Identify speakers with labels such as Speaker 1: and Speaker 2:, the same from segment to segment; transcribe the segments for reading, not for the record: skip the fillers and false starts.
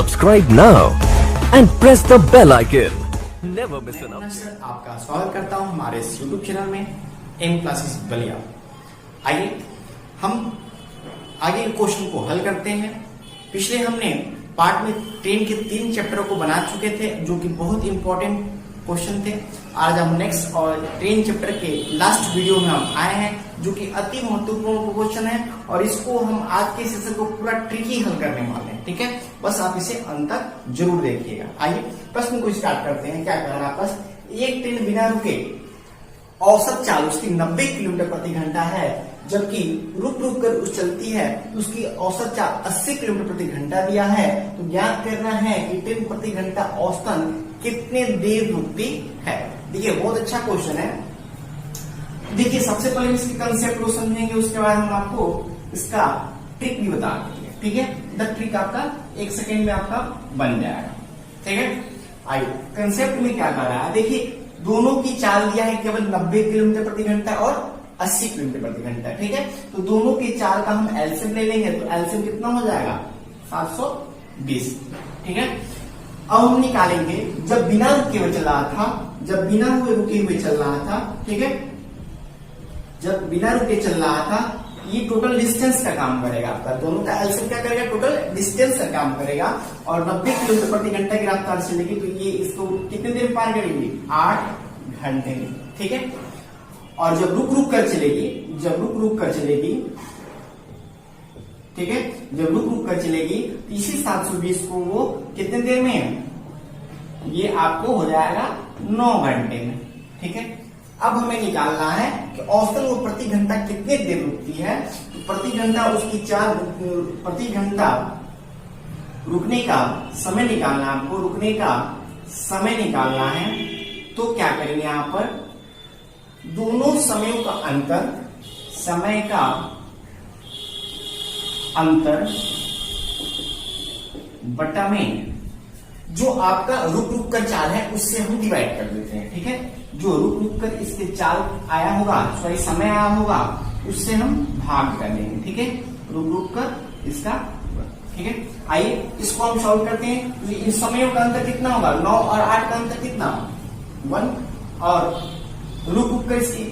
Speaker 1: Subscribe now and press the bell icon. Never miss an update.
Speaker 2: Sir आपका स्वागत करता हूं हमारे इस YouTube चैनल में एम क्लासेस बलिया। आइए हम आगे क्वेश्चन को हल करते हैं। पिछले हमने पार्ट में ट्रेन के 3 चैप्टरों को बना चुके थे जो कि बहुत इंपॉर्टेंट क्वेश्चन थे। आज हम नेक्स्ट और ट्रेन चैप्टर के लास्ट वीडियो में हम आए हैं जो कि अति महत्वपूर्ण क्वेश्चन है और इसको हम आज के सेशन को पूरा ट्रिकी हल करने वाले हैं। ठीक है, बस आप इसे अंत तक जरूर देखिएगा। आइए प्रश्न को स्टार्ट करते हैं। क्या कह रहा है प्रश्न? एक ट्रेन बिना रुके औसत चाल उसकी 90 किलोमीटर प्रति घंटा है, जबकि रुक रुक कर उस चलती है उसकी औसत चाल 80 किलोमीटर प्रति घंटा दिया है। तो ज्ञात करना है कि ट्रेन प्रति घंटा औसतन कितने देर रुकती है। देखिए बहुत अच्छा क्वेश्चन है। देखिए सबसे पहले इसके कंसेप्ट को समझेंगे, उसके बाद हम आपको इसका ट्रिक भी बता देंगे। ठीक है, द ट्रिक आपका 1 सेकेंड में आपका बन जाएगा। ठीक है, आइए कंसेप्ट में क्या कर रहा है। देखिए दोनों की चाल दिया है केवल 90 किलोमीटर प्रति घंटा और 80 किलोमीटर प्रति घंटा। ठीक है, तो दोनों की चाल का हम एलसीएम ले लेंगे तो एलसीएम कितना हो जाएगा 720। ठीक है, अब हम निकालेंगे जब बिना रुके हुए चल रहा था, जब बिना रुके हुए चल रहा था। ठीक है, जब बिना रुके चल रहा था ये टोटल डिस्टेंस का काम करेगा। आपका दोनों का एलसीएम क्या करेगा, टोटल डिस्टेंस का काम करेगा। और 90 किलोमीटर प्रति घंटा की रफ्तार चलेगी तो ये इसको कितने देर में पार करेगी 8 घंटे में। ठीक है, और जब रुक रुक कर चलेगी, जब रुक रुक कर चलेगी, ठीक है, जब रुक रुक कर चलेगी तो इसी 720 को वो कितने देर में, ये आपको हो जाएगा 9 घंटे में। ठीक है, अब हमें निकालना है कि औसतन वो प्रति घंटा कितने देर रुकती है। तो प्रति घंटा उसकी चाल, प्रति घंटा रुकने का समय निकालना है आपको, रुकने का समय निकालना है। तो क्या करेंगे यहां पर दोनों समयों का अंतर, समय का अंतर बटा में जो आपका रुक रुक कर चाल है उससे हम डिवाइड कर देते हैं। ठीक है, जो रुक रुक कर इसके चाल आया होगा, सॉरी समय आया होगा, उससे हम भाग कर देंगे। ठीक है, रुक रुक कर इसका। ठीक है, आइए इसको हम सॉल्व करते हैं। इन समयों का अंतर कितना होगा, 9 और 8 का अंतर कितना 1, और रुक रुक कर इसकी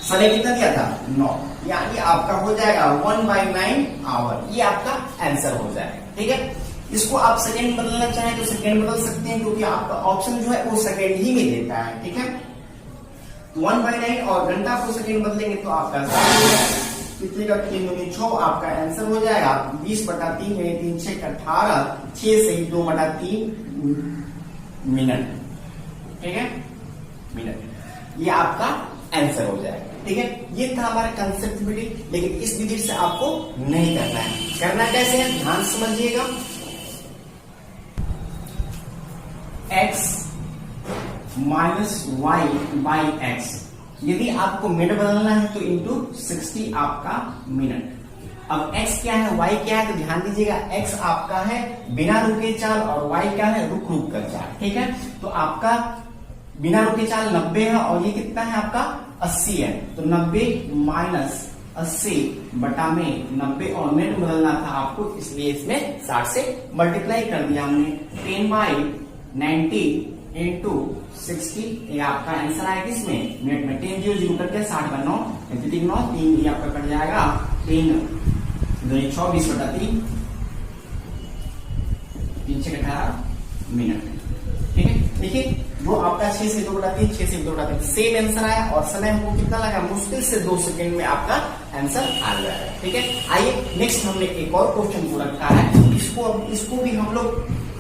Speaker 2: समय कितना दिया था 9, यानी आपका हो जाएगा 1/9 आवर। ये आपका आंसर हो जाएगा। ठीक है, इसको आप सेकेंड बदलना चाहें तो सेकेंड बदल सकते हैं क्योंकि आपका ऑप्शन जो है वो सेकेंड ही में देता है। ठीक है, तो 1/9 और घंटा को सेकेंड बदलेंगे तो आपका कितने का 3 दूनी 6 आपका आंसर हो जाएगा 20/3 में 3 6 18, 6 से 2/3 मिनट। ठीक है, मिनट, ये आपका आंसर हो जाएगा। ठीक है, ये था हमारा कंसेप्ट विधि, लेकिन इस विधि से आपको नहीं करना है। करना कैसे है ध्यान समझिएगा। x minus y by x, यदि आपको मिनट बदलना है तो इंटू 60 आपका मिनट। अब x क्या है, y क्या है, तो ध्यान दीजिएगा x आपका है बिना रुके चाल और y क्या है रुक रुक कर चाल। ठीक है, तो आपका बिना रुके चाल 90 है और ये कितना है आपका 80 है। तो 90 माइनस 80 बटा में 90 और मिनट बदलना था आपको, इसलिए इसमें 60 से मल्टीप्लाई कर दिया हमने। 10/90 इंटू 60, ये आपका आंसर आएगा इसमें मिनट में। 10 0 0 करके 60 का 9 3 9 3, ये आपका कट जाएगा 3 2 6 20/3, 3 6 18 मिनट। ठीक है, देखिए वो आपका 6 से 2/3, 6 से 2/3 सेम आंसर आया और समय हमको कितना लगा, मुश्किल से 2 सेकेंड में आपका आंसर आ जाएगा। ठीक है, आइए नेक्स्ट हमने एक और क्वेश्चन को रखा है, इसको भी हम लोग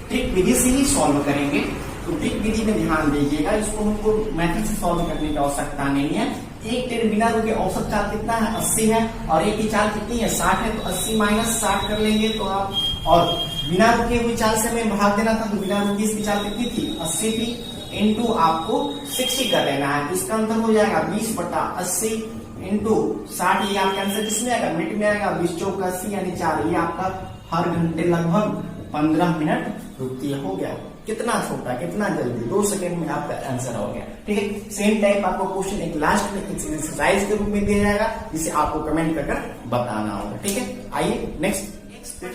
Speaker 2: ट्रिक विधि से ही सॉल्व करेंगे। तो ट्रिक विधि में ध्यान दीजिएगा, इसको हमको मैथड से सॉल्व करने की आवश्यकता नहीं है। एक ट्रेन बिना रुके औसत चाल कितना है 80 है और एक की चाल कितनी है 60 है, तो 80 माइनस 60 कर लेंगे तो आप, और बिना रुके हुई चाल से हमें भाग देना था तो बिना रुके इसकी चाल कितनी थी 80 थी, इंटू आपको 60 कर लेना है। तो इसका अंतर हो जाएगा 20/80 इंटू 60, ये आपका आंसर किसमें आएगा मिनट में आएगा। 20 चौक 80 यानी 4, ये आपका हर घंटे लगभग 15 मिनट रुकती है। हो गया, कितना छोटा कितना जल्दी 2 सेकंड में आपका आंसर हो गया। ठीक है, सेम टाइप आपको क्वेश्चन एक लास्ट में एक्सरसाइज के रूप में दिया जाएगा जिसे आपको कमेंट कर बताना होगा। ठीक है, आइए नेक्स्ट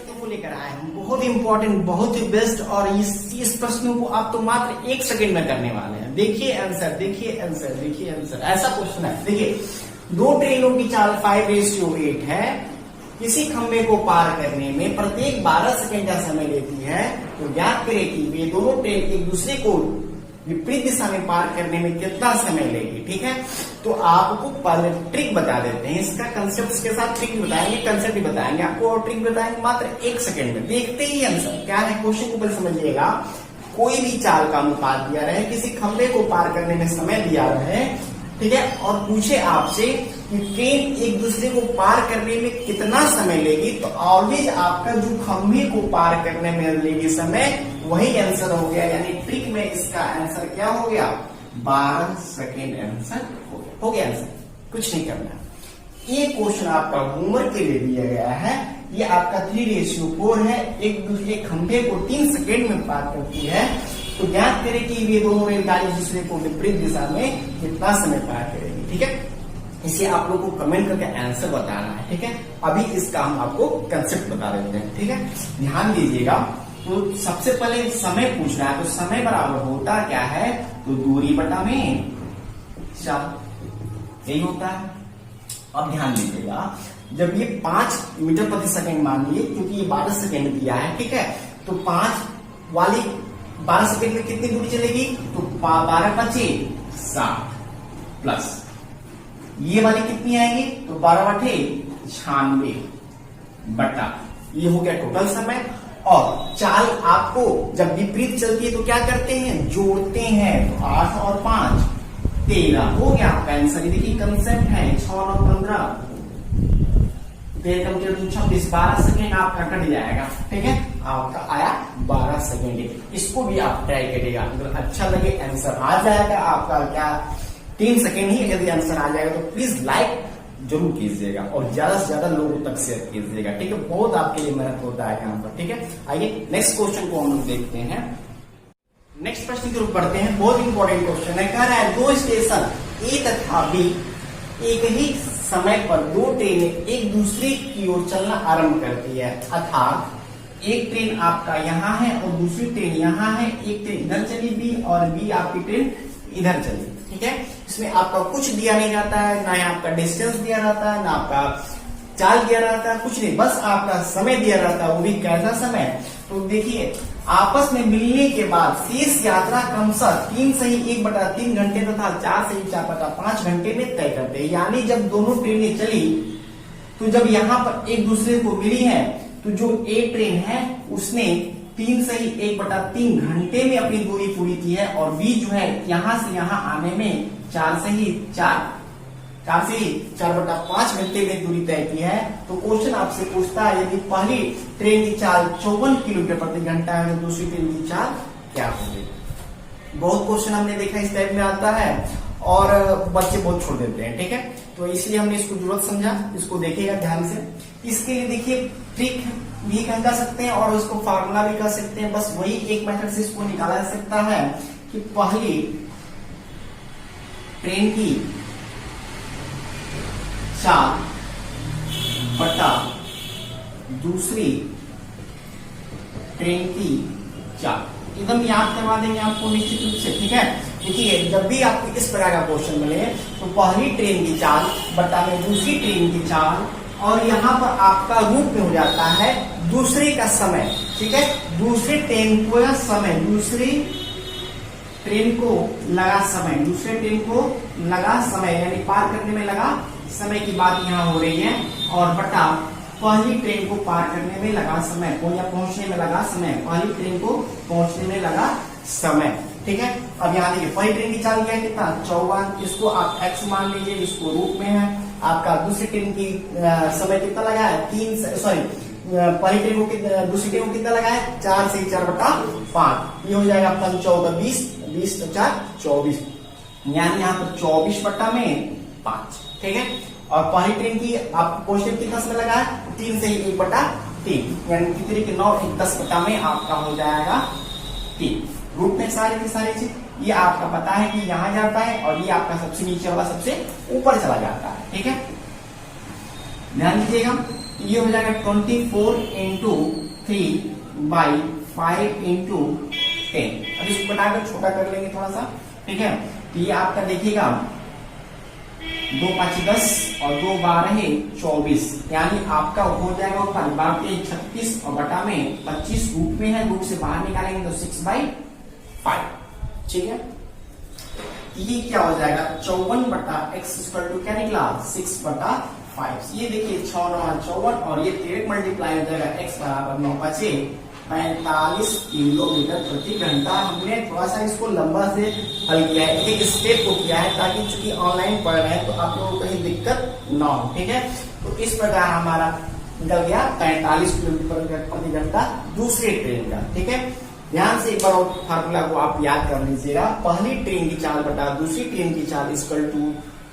Speaker 2: को लेकर आए हम बहुत इंपॉर्टेंट, बहुत ही बेस्ट, और इस प्रश्नों को आप तो मात्र 1 सेकंड में करने वाले हैं। देखिए आंसर, देखिए आंसर, देखिए आंसर। ऐसा क्वेश्चन है, देखिए 2 ट्रेनों की चाल 5:8 है, किसी खंबे को पार करने में प्रत्येक 12 सेकंड का समय लेती है, तो ज्ञात करें कि वे दोनों ट्रेन एक दूसरे को विपरीत दिशा में पार करने में कितना समय लेगी। ठीक है, तो आपको पहले ट्रिक बता देते हैं, इसका कंसेप्ट के साथ ट्रिक बताएंगे, कंसेप्ट भी बताएंगे आपको, और ट्रिक बताएंगे मात्र 1 सेकंड में। देखते ही आंसर क्या है, क्वेश्चन को पहले समझिएगा। कोई भी चाल का अनुपात दिया रहे, किसी खंबे को पार करने में समय दिया रहे, ठीक है, और पूछे आपसे कि ट्रेन एक दूसरे को पार करने में कितना समय लेगी, तो ऑलवेज आपका जो खंबे को पार करने में लेगी समय, वही आंसर हो गया। यानी ट्रिक में इसका आंसर क्या हो गया, 12 सेकेंड आंसर हो गया आंसर, कुछ नहीं करना। ये क्वेश्चन आपका होमवर्क के लिए दिया गया है। ये आपका 3:4 है, एक दूसरे खंबे को 3 सेकेंड में पार करती है, तो ज्ञात करें कि ये दोनों रेलगाड़ी दूसरे को विपरीत दिशा में कितना समय पार करेगी। ठीक है, इसे आप लोग को कमेंट करके आंसर बताना है। ठीक है, अभी इसका हम आपको कंसेप्ट बता देते हैं। ठीक है, ध्यान दीजिएगा। तो सबसे पहले समय पूछना है, तो समय बराबर होता क्या है, तो दूरी बटा में चाल, यही होता है। अब ध्यान दीजिएगा, जब ये 5 मीटर प्रति सेकंड मान लिए, क्योंकि ये 12 सेकंड दिया है, ठीक है, तो 5 वाली 12 सेकंड में कितनी दूरी चलेगी, तो 12 बचे 60 प्लस ये वाली कितनी आएगी, तो 12 बटे 96 बटा, ये हो गया टोटल समय। और चाल आपको जब विपरीत चलती है तो क्या करते हैं, जोड़ते हैं, तो 8 और 5 13 हो गया आपका आंसर। देखिए कंसेप्ट है, 6 और 15 26, 12 सेकेंड आपका कट जाएगा। ठीक है, आपका आया 12 सेकेंड। इसको भी आप ट्राई करिएगा, अगर अच्छा लगे आंसर आ जाएगा आपका, क्या 3 सेकेंड ही यदि आंसर आ जाएगा तो प्लीज लाइक जरूर कीजिएगा और ज्यादा से ज्यादा लोगों तक शेयर कीजिएगा। ठीक है, बहुत आपके लिए मेहनत होता है यहाँ पर। ठीक है, आइए नेक्स्ट क्वेश्चन को हम लोग देखते हैं। नेक्स्ट प्रश्न की तरफ बढ़ते हैं, बहुत इंपॉर्टेंट क्वेश्चन है। कह रहा है 2 स्टेशन ए तथा बी एक ही समय पर 2 ट्रेनें एक दूसरे की ओर चलना आरंभ करती है, अर्थात एक ट्रेन आपका यहाँ है और दूसरी ट्रेन यहाँ है, एक ट्रेन इधर चली बी और बी आपकी ट्रेन इधर चली। ठीक है, इसमें आपका कुछ दिया नहीं जाता है, ना ही आपका डिस्टेंस दिया रहता है, ना आपका चाल दिया रहता है, कुछ नहीं, बस आपका समय दिया रहता है, वो भी कैसा समय। तो देखिए, आपस में मिलने के बाद शेष यात्रा क्रमशः 3 से ही 1/3 घंटे तथा 4 से ही 4/5 घंटे में तय करते हैं। यानी जब दोनों ट्रेनें चली, तो जब यहाँ पर एक दूसरे को मिली है, तो जो ए ट्रेन है उसने 3 से ही 1/3 घंटे में अपनी दूरी पूरी की है, और बी जो है यहाँ से यहाँ आने में 4 से ही 4/5 घंटे में दूरी तय की है। तो क्वेश्चन आपसे पूछता है, यदि पहली ट्रेन की चाल 54 किलोमीटर प्रति घंटा है, तो दूसरी ट्रेन की चाल क्या होगी। बहुत क्वेश्चन हमने देखा इस टाइप में आता है, और बच्चे बहुत छोड़ देते हैं। ठीक है, तो इसलिए हमने इसको जरूरत समझा, इसको देखिएगा ध्यान से। इसके लिए देखिए ट्रिक भी कर सकते हैं और उसको फार्मूला भी कर सकते हैं, बस वही एक मेथड से इसको निकाला जा सकता है कि पहली ट्रेन की चाल बटा दूसरी ट्रेन की चाल, एकदम याद करवा देंगे आपको निश्चित रूप से। ठीक है, देखिए जब भी आपको इस प्रकार का क्वेश्चन मिले, तो पहली ट्रेन की चाल बटा में दूसरी ट्रेन की चाल, और यहाँ पर आपका रूप में हो जाता है दूसरे का समय। ठीक है, दूसरी ट्रेन को समय, दूसरी ट्रेन को लगा समय, दूसरे ट्रेन को लगा समय, यानी पार करने में लगा समय की बात यहाँ हो रही है, और बटा पहली ट्रेन को पार करने में लगा समय, या पहुंचने में लगा समय, पहली ट्रेन को पहुंचने में लगा समय। ठीक है, अब यहाँ देखिए पहली ट्रेन की चाल क्या है, कितना 54, इसको आप x मान लीजिए, इसको रूप में है। आपका दूसरी ट्रेन की समय कितना लगा है, पहली ट्रेन को दूसरी ट्रेन को कितना लगा है, 4 से 4/5, ये हो जाएगा 5 20, 20 तो 4 24, यानी यहाँ पर 24/5। ठीक है, और पहली ट्रेन की आप क्वेश्चन कितना समय लगा है, 3 से 1/3, यानी कितने के 9 10 में आपका हो जाएगा 3। रूप में सारी की सारी चीज ये आपका पता है कि यहाँ जाता है, और ये आपका सबसे नीचे वाला सबसे ऊपर चला जाता है। ठीक है, ध्यान दीजिएगा, ये हो जाएगा 24 × 3/5 इंटू 10। अब इसको बढ़ाकर छोटा कर लेंगे थोड़ा सा, ठीक है। तो ये आपका देखिएगा 2 5 10 और 2 12 24, यानी आपका हो जाएगा ऊपर 36 और बटा में 25 रूट में है, रूट से बाहर निकालेंगे तो 6/5, ठीक है। ये क्या हो जाएगा 54 बटा x इक्वल टू क्या निकला 6/5। ये देखिए 6 9 54 और ये डायरेक्ट मल्टीप्लाई हो जाएगा x बराबर 9 5 45 किलोमीटर प्रति घंटा। हमने थोड़ा सा इसको लंबा से हल किया है, एक स्टेप को किया है ताकि चूंकि ऑनलाइन पढ़ रहे हैं तो आप लोगों को कहीं दिक्कत ना हो, ठीक है। तो इस प्रकार हमारा निकल गया 45 किलोमीटर प्रति घंटा दूसरी ट्रेन का, ठीक है। ध्यान से एक बार फार्मूला को आप याद कर लीजिएगा। पहली ट्रेन की चाल बटा दूसरी ट्रेन की चाल इक्वल टू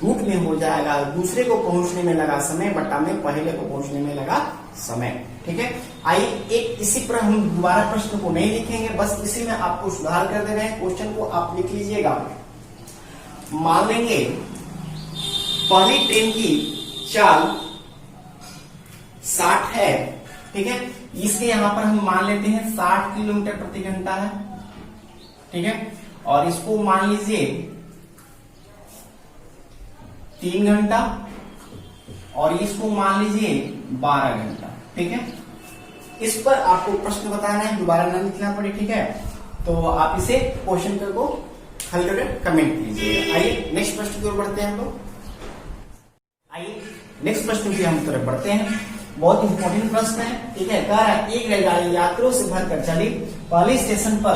Speaker 2: रूट में हो जाएगा दूसरे को पहुंचने में लगा समय बटा में पहले को पहुंचने में लगा समय, ठीक है। आइए एक इसी पर हम दोबारा प्रश्न को नहीं लिखेंगे, बस इसी में आपको सुधार कर दे रहे हैं। क्वेश्चन को आप लिख लीजिएगा। मान लेंगे पहली ट्रेन की चाल 60 है, ठीक है। इसके यहां पर हम मान लेते हैं 60 किलोमीटर प्रति घंटा है, ठीक है। और इसको मान लीजिए 3 घंटा और इसको मान लीजिए 12 घंटा, ठीक है। इस पर आपको प्रश्न बताना है, दोबारा ना लिखना पड़े, ठीक है। तो आप इसे क्वेश्चन को हल करके कमेंट कीजिएगा। आइए नेक्स्ट प्रश्न की ओर बढ़ते हैं हम लोग। आइए नेक्स्ट प्रश्न की हम तरफ बढ़ते हैं। बहुत इंपॉर्टेंट प्रश्न है, ठीक है। कह रहा है एक रेलगाड़ी यात्रियों से भरकर चली, पहले स्टेशन पर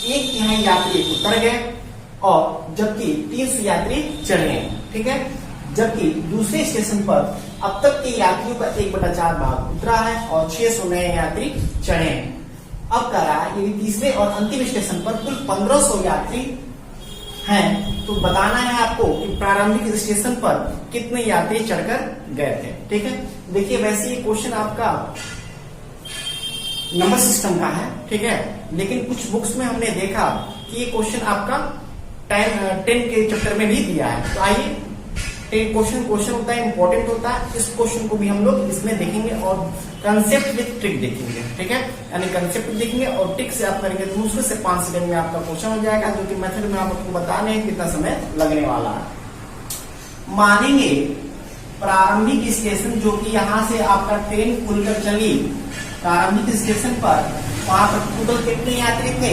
Speaker 2: 1/3 यात्री उतर गए और जबकि 300 यात्री चढ़े, ठीक है। जबकि दूसरे स्टेशन पर अब तक के यात्रियों का 1/4 भाग उतरा है और 600 नए यात्री चढ़े हैं। अब कह रहा है यदि तीसरे और अंतिम स्टेशन पर कुल 1500 यात्री हैं तो बताना है आपको कि प्रारंभिक स्टेशन पर कितने यात्री चढ़कर गए थे, ठीक है। देखिए वैसे ये क्वेश्चन आपका नंबर सिस्टम का है, ठीक है। लेकिन कुछ बुक्स में हमने देखा कि ये क्वेश्चन आपका 10 के चैप्टर में भी दिया है। तो आइए क्वेश्चन होता है, इंपॉर्टेंट होता है। इस क्वेश्चन को भी हम लोग इसमें देखेंगे और कंसेप्ट विद ट्रिक देखेंगे, ठीक है। यानी कंसेप्ट देखेंगे और ट्रिक से आप करेंगे तो मुश्किल से 5 सेकंड में आपका क्वेश्चन हो जाएगा, जो कि मेथड में आप आपको बता रहे हैं कितना समय लगने वाला है। मानेंगे प्रारंभिक स्टेशन जो कि यहाँ से आपका ट्रेन खुलकर चली, प्रारंभिक स्टेशन पर वहां पर टोटल कितने यात्री थे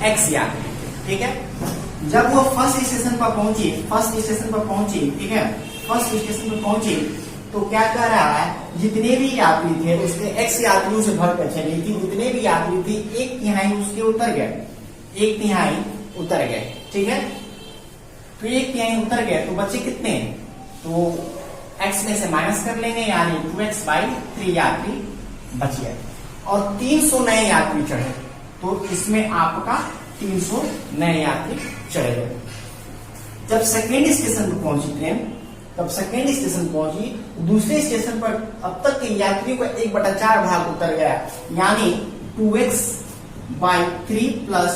Speaker 2: x यात्री, ठीक है। जब वो फर्स्ट स्टेशन पर पहुंची, ठीक है, फर्स्ट स्टेशन पर पहुंची तो क्या कर रहा है जितने भी यात्री थे उसके x यात्रियों से भरकर चली थी, जितने भी यात्री थी 1/3 उसके उतर गए, 1/3 उतर गए, ठीक है। तो 1/3 उतर गए तो बचे कितने, तो x में से माइनस कर लेंगे, यानी 2x/3 यात्री बच गए और 300 नए यात्री चढ़े। तो इसमें आपका 300 नए यात्री चढ़े गए। जब सेकेंड स्टेशन पर पहुंची ट्रेन, तब सेकेंड स्टेशन पहुंची, दूसरे स्टेशन पर अब तक के यात्रियों का 1/4 भाग उतर गया, यानी 2x/3 प्लस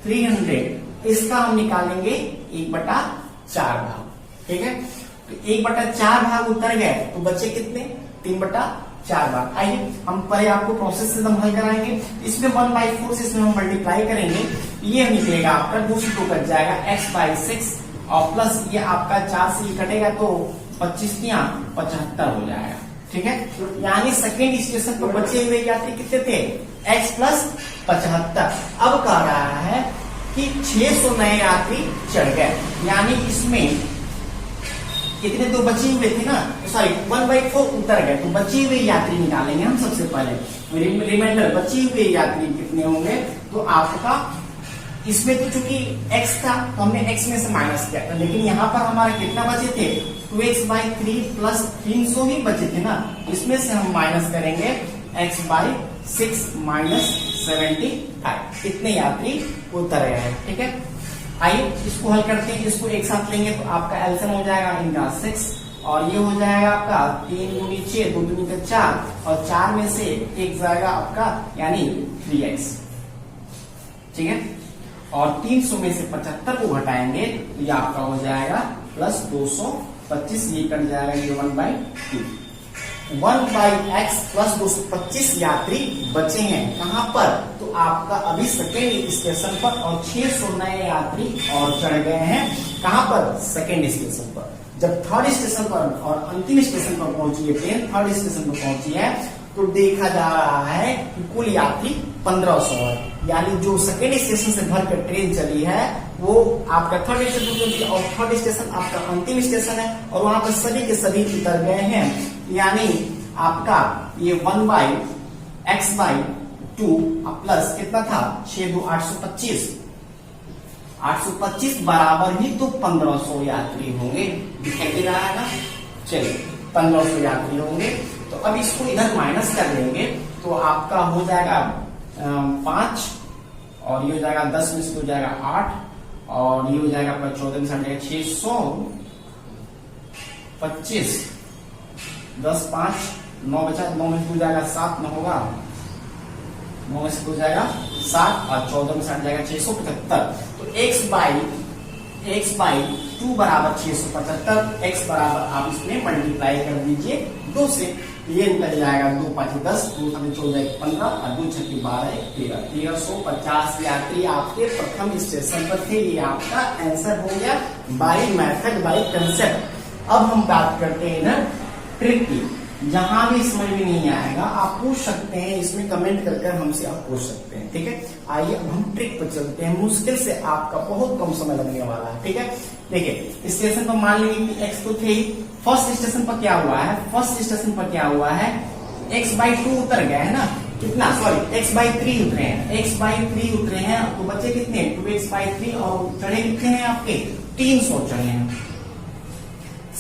Speaker 2: 300, इसका हम निकालेंगे 1/4 भाग, ठीक है। तो 1/4 भाग उतर गए तो बचे कितने 3/4 भाग। आइए हम पहले आपको प्रोसेस से हल कराएंगे। इसमें 1/4 से इसमें हम मल्टीप्लाई करेंगे, ये निकलेगा आपका दूसरी को कट जाएगा x/6 और प्लस ये आपका 4 से कटेगा तो 25 या 75 हो जाएगा, ठीक है। यानी सेकेंड स्टेशन पर बचे हुए यात्री कितने थे x + 75। अब कह रहा है कि 600 नए यात्री चढ़ गए, यानी इसमें कितने तो बचे हुए थे ना, सॉरी 1/4 उतर गए तो बचे हुए यात्री निकालेंगे हम सबसे पहले। रिमाइंडर बचे हुए यात्री कितने होंगे, तो आपका इसमें तो चूंकि x था तो हमने x में से माइनस किया था, लेकिन यहाँ पर हमारे कितना बचे थे 2x/3 प्लस 300 ही बचे थे ना, इसमें से हम माइनस करेंगे x/6 माइनस 75, कितने यात्री उतर गए हैं, ठीक है। आइए इसको हल करते हैं, इसको एक साथ लेंगे तो आपका एलसीएम हो जाएगा इनका 6 और ये हो जाएगा आपका 3 × 6 2 दूनी का 4 और 4 में से 1 जाएगा आपका यानी 3x, ठीक है। और 300 में से 75 को घटाएंगे तो ये आपका हो जाएगा प्लस 225, ये कट जाएगा ये 1/2, 1/x प्लस 225 यात्री बचे हैं। कहां पर? तो आपका अभी सेकेंड स्टेशन पर, और 600 नए यात्री और चढ़ गए हैं। कहां पर? सेकेंड स्टेशन पर। जब थर्ड स्टेशन पर और अंतिम स्टेशन पर पहुंची है ट्रेन, थर्ड स्टेशन पर पहुंची है, तो देखा जा रहा है कि कुल यात्री 1500 है। यानी जो सेकेंड स्टेशन से भरकर ट्रेन चली है वो आपका थर्ड स्टेशन पहुंची, और थर्ड स्टेशन आपका अंतिम स्टेशन है, और वहां पर सभी के सभी उतर गए हैं। यानी आपका ये 1/x/2 प्लस कितना था? 6 2 825, 825 बराबर ही तो 1500 यात्री होंगे। दिखाई दे रहा है ना? चलिए 1500 यात्री होंगे। तो अब इसको इधर माइनस कर देंगे तो आपका हो जाएगा 5, और ये हो जाएगा 10 में से हो जाएगा 8, और ये हो जाएगा आपका 14 में से 625, 10 5 9 बचा, 9 में से हो जाएगा 7, न होगा 9 में से हो जाएगा 7, और 14 में से हट जाएगा 675। तो x/2 बराबर 675, x बराबर आप इसमें मल्टीप्लाई कर दीजिए 2 से, ये निकल जाएगा 2 5 10, 2 7 हो जाएगा 15, और 2 6 12 13, 1350 यात्री आपके प्रथम स्टेशन पर थे। ये आपका आंसर हो गया बाय मेथड, बाय कंसेप्ट। अब हम बात करते हैं ना ट्रिक की। जहां भी समझ में नहीं आएगा आप पूछ सकते हैं, इसमें कमेंट करके हमसे आप पूछ सकते हैं, ठीक है। आइए अब हम ट्रिक पर चलते हैं। मुश्किल से आपका बहुत कम समय लगने वाला है, ठीक है। देखिए स्टेशन पर मान लीजिए कि x तो थे ही, फर्स्ट स्टेशन पर क्या हुआ है? फर्स्ट स्टेशन पर क्या हुआ है? x/2 उतर गए है ना? कितना? सॉरी x/3 उतरे हैं, x/3 उतरे हैं, तो बच्चे कितने? 2x/3, और चढ़े कितने हैं आपके? 300 चढ़े हैं।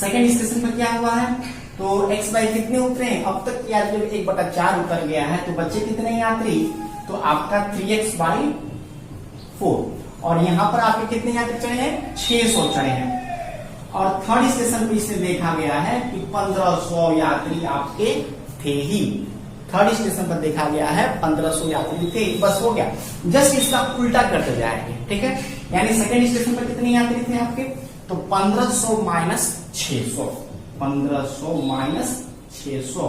Speaker 2: सेकेंड स्टेशन पर क्या हुआ है? तो x/ कितने उतरे हैं? अब तक यात्री 1/4 उतर गया है, तो बच्चे कितने यात्री? तो आपका 3x/4, और यहां पर आपके कितने यात्री चढ़े हैं? 600 चढ़े हैं। और थर्ड स्टेशन पर इसे देखा गया है कि 1500 यात्री आपके थे ही। थर्ड स्टेशन पर देखा गया है 1500 यात्री थे, बस हो गया। जस्ट इसका उल्टा करते जाएंगे, ठीक है। यानी सेकेंड स्टेशन पर कितने यात्री थे आपके? तो 1500 माइनस 600, 1500 माइनस 600,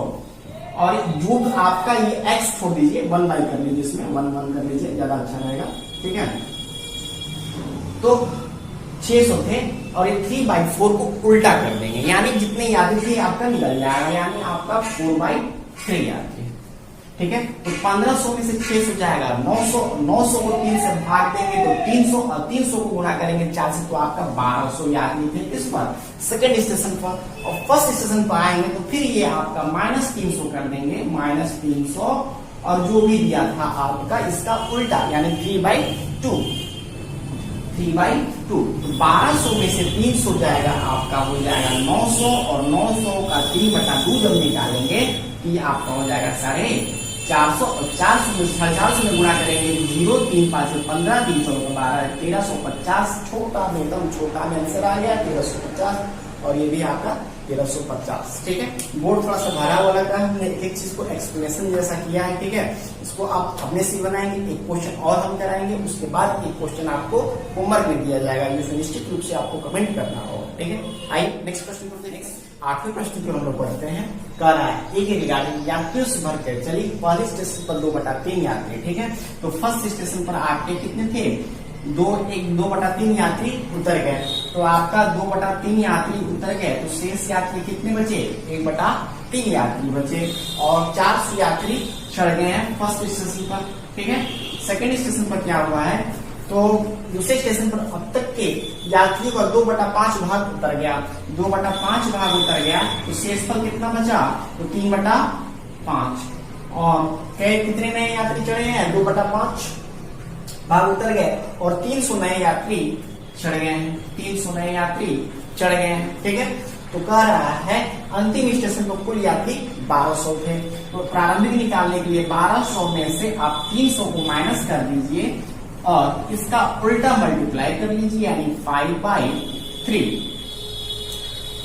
Speaker 2: और जो आपका ये x छोड़ दीजिए, 1/, कर लीजिए, इसमें 1 कर लीजिए, ज्यादा अच्छा रहेगा, ठीक है। तो 600 थे, और ये 3/4 को उल्टा कर देंगे, यानी जितने यात्री थे आपका निकल जाएगा, यानी आपका 4/3 यात्री, ठीक है। तो 1500 में से 600 जाएगा 900, 900 को 3 से भाग देंगे तो 300, और 300 को गुणा करेंगे 4 से, तो आपका 1200 यात्री थे इस पर सेकेंड स्टेशन पर। और फर्स्ट स्टेशन पर आएंगे तो फिर ये आपका -300 कर देंगे, -300, और जो भी दिया था आपका इसका उल्टा, यानी 3/2, 3/2। तो 1200 में से 300 जाएगा आपका हो जाएगा 900, और 900 का 3/2 जब निकालेंगे तो ये आपका हो जाएगा 450, और 400 में 450 में गुणा करेंगे 0 3 5 15 3 14 12 1350, छोटा में एकदम छोटा में आंसर आ गया 1350, और ये भी आपका 1350, ठीक है। बोर्ड थोड़ा सा भरा हुआ लगा है, हमने एक चीज को एक्सप्लेनेशन जैसा किया है, ठीक है। इसको आप अपने से बनाएंगे, एक क्वेश्चन और हम कराएंगे, उसके बाद एक क्वेश्चन आपको होमवर्क में दिया जाएगा, ये सुनिश्चित रूप से आपको कमेंट करना होगा, ठीक है। आइए नेक्स्ट क्वेश्चन करते हैं। नेक्स्ट 8वें प्रश्न को हम लोग पढ़ते हैं। कह रहा है एक गाड़ी यात्रियों से भरकर चली, पहले स्टेशन पर 2/3 यात्री, ठीक है। तो फर्स्ट स्टेशन पर आपके कितने थे? 2/3 यात्री उतर गए, तो आपका 2/3 यात्री उतर गए, तो शेष यात्री कितने बचे? 1/3 यात्री बचे, और 400 यात्री चढ़ गए हैं फर्स्ट स्टेशन पर, ठीक है। सेकेंड स्टेशन पर क्या हुआ है? तो दूसरे स्टेशन पर अब तक के यात्रियों का 2/5 भाग उतर गया, 2/5 भाग उतर गया, तो शेषफल कितना बचा? तो 3/5, और कितने नए यात्री चढ़े हैं? 2/5 भाग उतर गए, और 300 नए यात्री चढ़ गए हैं, 300 नए यात्री चढ़ गए हैं, ठीक है। तो कह रहा है अंतिम स्टेशन पर कुल यात्री 1200 थे, तो प्रारंभिक निकालने के लिए 1200 में से आप 300 को माइनस कर दीजिए, और इसका उल्टा मल्टीप्लाई कर लीजिए, यानी 5/3।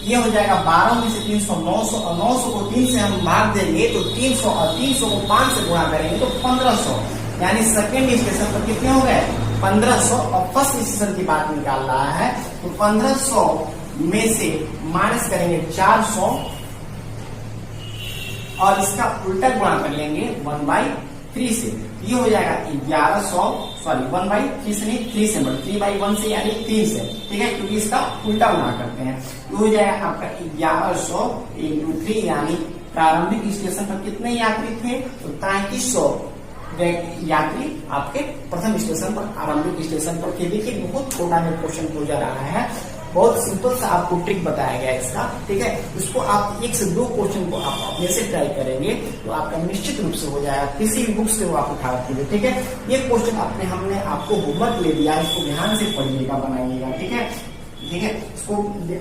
Speaker 2: ये हो जाएगा 12 में से 300 900, और 900 को 3 से हम भाग देंगे तो 300, और 300 को 5 से गुणा करेंगे तो 1500, यानी सेकेंड स्टेशन पर कितने हो गए? 1500, और फर्स्ट स्टेशन की बात निकाल रहा है, तो 1500 में से माइनस करेंगे 400, और इसका उल्टा गुणा कर लेंगे 1/3 से, ये हो जाएगा 1100, सॉरी 1/3 से नहीं 3 से, 3/1 से यानी 3 से, ठीक है, क्योंकि इसका उल्टा गुणा करते हैं। ये हो जाएगा आपका 1100 × 3, यानी प्रारंभिक स्टेशन पर कितने यात्री थे, तो 3300 यात्री आपके प्रथम स्टेशन पर, आरंभिक स्टेशन पर थे। देखिए बहुत छोटा में क्वेश्चन हो जा रहा है, बहुत सिंपल सा आपको ट्रिक बताया गया है इसका, ठीक है। इसको आप 1 से 2 क्वेश्चन को आप अपने से ट्राई करेंगे तो आपका निश्चित रूप से हो जाएगा, किसी भी बुक से वो आप उठा रखिए, ठीक है। ये क्वेश्चन हमने आपको होमवर्क ले दिया, इसको ध्यान से पढ़िएगा, बनाइएगा, ठीक है, ठीक है। इसको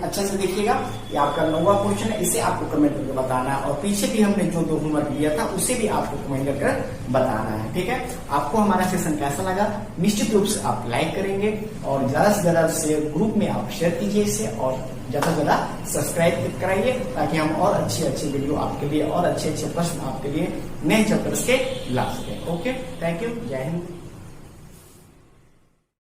Speaker 2: अच्छा से देखिएगा, ये आपका 9वां क्वेश्चन है, इसे आपको कमेंट करके बताना है, और पीछे भी हमने जो 2 होमवर्क दिया था उसे भी आपको कमेंट कर बताना है, ठीक है। आपको हमारा सेशन कैसा लगा, निश्चित रूप से आप लाइक करेंगे और ज्यादा से ज्यादा ग्रुप में आप शेयर कीजिए इसे, और ज्यादा से ज्यादा सब्सक्राइब कराइए, ताकि हम और अच्छे वीडियो आपके लिए और अच्छे प्रश्न आपके लिए नए चैप्टर्स के ला सके। ओके, थैंक यू, जय हिंद।